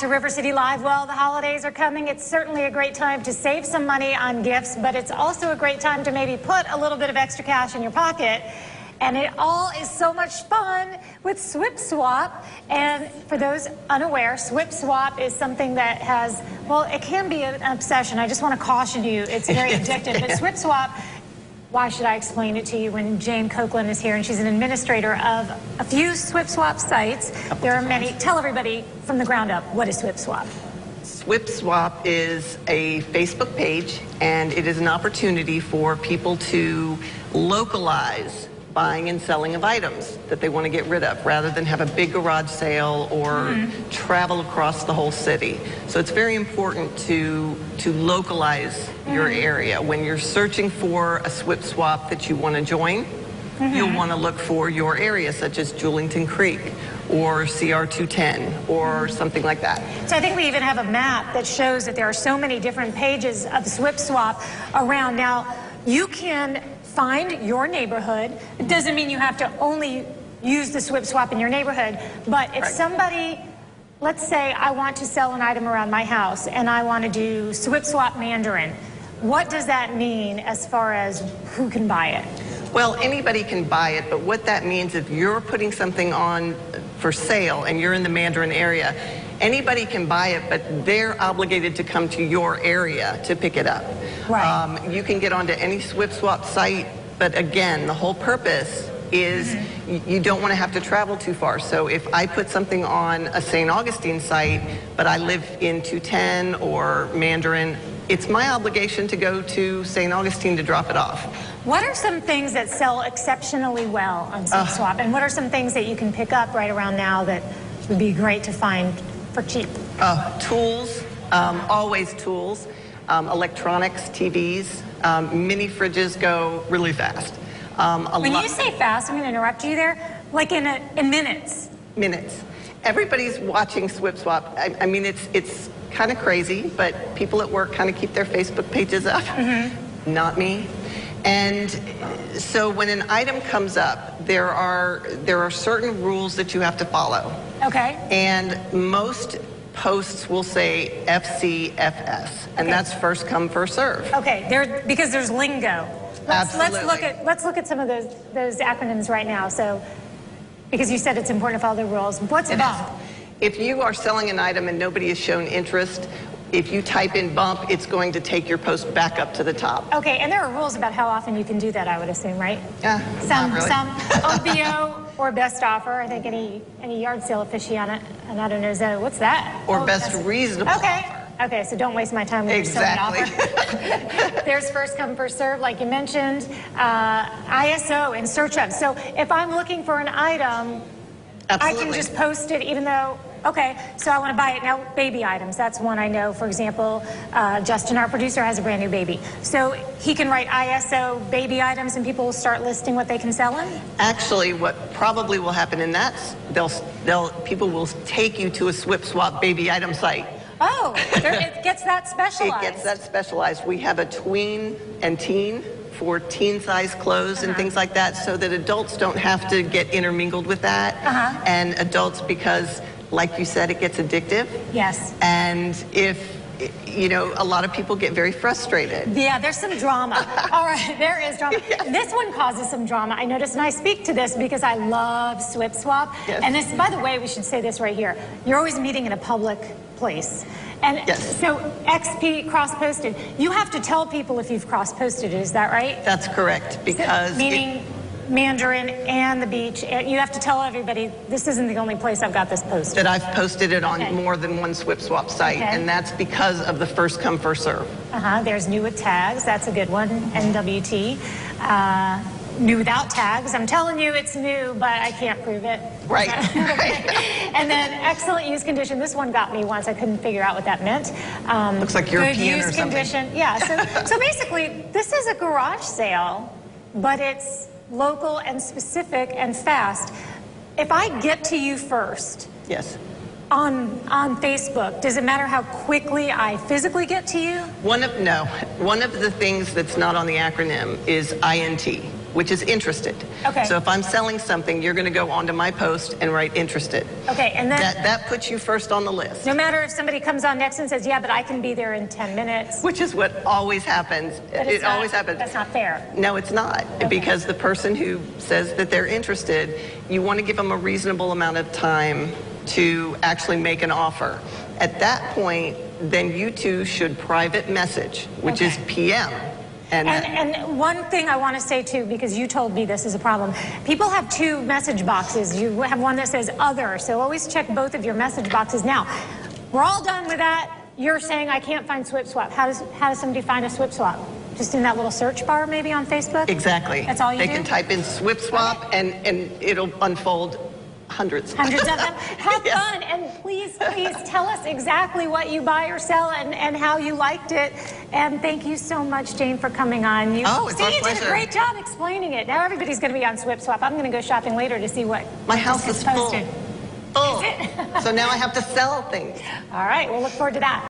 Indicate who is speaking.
Speaker 1: to River City Live. Well, the holidays are coming. It's certainly a great time to save some money on gifts, but it's also a great time to maybe put a little bit of extra cash in your pocket. And it all is so much fun with Swip Swap. And for those unaware, Swip Swap is something that has, well, it can be an obsession. I just want to caution you, it's very addictive. But Swip Swap, why should I explain it to you when Jane Koechlin is here, and she's an administrator of a few Swip Swap sites. There are many. Tell everybody from the ground up, what is Swip Swap?
Speaker 2: Swip Swap is a Facebook page, and it is an opportunity for people to localize buying and selling of items that they want to get rid of, rather than have a big garage sale or travel across the whole city. So it's very important to localize your area. When you're searching for a Swip Swap that you want to join, you'll want to look for your area, such as Julington Creek or CR210 or something like that.
Speaker 1: So I think we even have a map that shows that there are so many different pages of Swip Swap around. Now, you can find your neighborhood. It doesn't mean you have to only use the Swip Swap in your neighborhood, but if somebody, let's say I want to sell an item around my house and I want to do Swip Swap Mandarin, what does that mean as far as who can buy it?
Speaker 2: Well, anybody can buy it, but what that means, if you're putting something on for sale and you're in the Mandarin area, anybody can buy it, but they're obligated to come to your area to pick it up.
Speaker 1: Right.
Speaker 2: You can get onto any Swip Swap site, but again, the whole purpose is you don't want to have to travel too far. So if I put something on a St. Augustine site, but I live in 210 or Mandarin, it's my obligation to go to St. Augustine to drop it off.
Speaker 1: What are some things that sell exceptionally well on Swip Swap, and what are some things that you can pick up right around now that would be great to find for cheap?
Speaker 2: Tools, always tools, electronics, TVs, mini fridges go really fast.
Speaker 1: When you say fast, I'm going to interrupt you there, like in minutes.
Speaker 2: Minutes. Everybody's watching Swip Swap. I mean, it's kind of crazy, but people at work kind of keep their Facebook pages up. Not me. And so when an item comes up, there are certain rules that you have to follow.
Speaker 1: Okay.
Speaker 2: And most posts will say FCFS, and that's first come, first serve.
Speaker 1: Okay, because there's lingo.
Speaker 2: Absolutely.
Speaker 1: Let's look at some of those acronyms right now. So, because you said it's important to follow the rules. What's bump?
Speaker 2: If you are selling an item and nobody has shown interest, if you type in bump, it's going to take your post back up to the top.
Speaker 1: Okay, and there are rules about how often you can do that, I would assume, right?
Speaker 2: Not really.
Speaker 1: Some OBO or best offer. I think any yard sale aficionado knows that. What's that?
Speaker 2: Or best reasonable.
Speaker 1: Okay, so don't waste my time with your selling offer. There's first come, first serve, like you mentioned. ISO and search of. So if I'm looking for an item, I can just post it even though, so I want to buy it. Now, baby items, that's one I know. For example, Justin, our producer, has a brand new baby. So he can write ISO baby items and people will start listing what they can sell them?
Speaker 2: Actually, what probably will happen in that, people will take you to a Swip Swap baby item site.
Speaker 1: Oh, it gets that specialized.
Speaker 2: It gets that specialized. We have a tween and teen for teen-size clothes and things like that, so that adults don't have to get intermingled with that. And adults, because, like you said, it gets addictive.
Speaker 1: Yes.
Speaker 2: And if, a lot of people get very frustrated.
Speaker 1: Yeah, there's some drama. All right, there is drama. This one causes some drama. I noticed, and I speak to this because I love Swip Swap. And this, by the way, we should say this right here. You're always meeting in a public place. And so XP cross-posted, you have to tell people if you've cross-posted it, is that right?
Speaker 2: That's correct, because...
Speaker 1: Meaning Mandarin and the beach, you have to tell everybody, this isn't the only place I've got this posted.
Speaker 2: That I've posted it on more than one Swip Swap site, and that's because of the first come, first serve.
Speaker 1: There's new with tags, that's a good one, NWT. New without tags, I'm telling you it's new, but I can't prove it.
Speaker 2: Right.
Speaker 1: And then excellent use condition, this one got me once, I couldn't figure out what that meant.
Speaker 2: Looks like European
Speaker 1: good use
Speaker 2: or something.
Speaker 1: Condition, yeah, so basically, this is a garage sale, but it's local and specific and fast. If I get to you first, on Facebook, does it matter how quickly I physically get to you?
Speaker 2: One of the things that's not on the acronym is INT. which is interested.
Speaker 1: Okay.
Speaker 2: So if I'm selling something, you're going to go onto my post and write interested.
Speaker 1: Okay, and then
Speaker 2: That puts you first on the list.
Speaker 1: no matter if somebody comes on next and says, yeah, but I can be there in 10 minutes.
Speaker 2: Which is what always happens. It always happens.
Speaker 1: That's not fair.
Speaker 2: No, it's not.
Speaker 1: Okay.
Speaker 2: Because the person who says that they're interested, you want to give them a reasonable amount of time to actually make an offer. At that point, then you two should private message, which is PM.
Speaker 1: And one thing I want to say too, because you told me this is a problem. People have two message boxes. You have one that says other, so always check both of your message boxes. Now, we're all done with that. You're saying I can't find Swip Swap. How does somebody find a Swip Swap? Just in that little search bar maybe on Facebook?
Speaker 2: Exactly.
Speaker 1: That's all you do?
Speaker 2: They can type in Swip Swap and it'll unfold hundreds.
Speaker 1: Hundreds of them. Have fun, and please tell us exactly what you buy or sell and how you liked it. And thank you so much, Jane, for coming on.
Speaker 2: It's our
Speaker 1: you did a
Speaker 2: pleasure.
Speaker 1: great job explaining it. Now everybody's going to be on Swip Swap. I'm going to go shopping later to see what
Speaker 2: My house is full.
Speaker 1: posted.
Speaker 2: Full.
Speaker 1: Is it?
Speaker 2: So now I have to sell things.
Speaker 1: All right, we'll look forward to that.